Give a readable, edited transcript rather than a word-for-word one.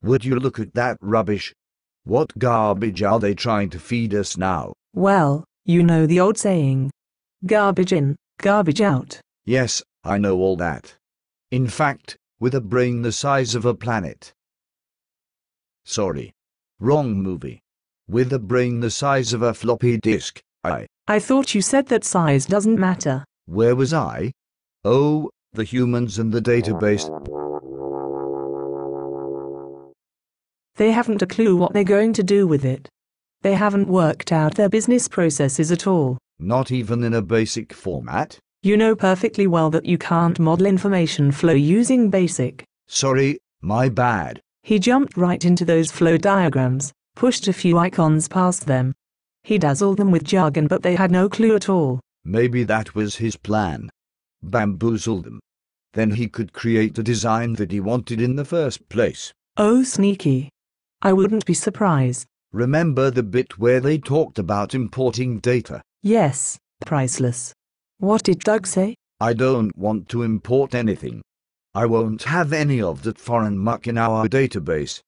Would you look at that rubbish? What garbage are they trying to feed us now? Well, you know the old saying. Garbage in, garbage out. Yes, I know all that. In fact, with a brain the size of a planet. Sorry. Wrong movie. With a brain the size of a floppy disk. I thought you said that size doesn't matter. Where was I? Oh, the humans and the database. They haven't a clue what they're going to do with it. They haven't worked out their business processes at all. Not even in a basic format? You know perfectly well that you can't model information flow using BASIC. Sorry, my bad. He jumped right into those flow diagrams, pushed a few icons past them. He dazzled them with jargon, but they had no clue at all. Maybe that was his plan. Bamboozle them. Then he could create the design that he wanted in the first place. Oh, sneaky. I wouldn't be surprised. Remember the bit where they talked about importing data? Yes, priceless. What did Doug say? I don't want to import anything. I won't have any of that foreign muck in our database.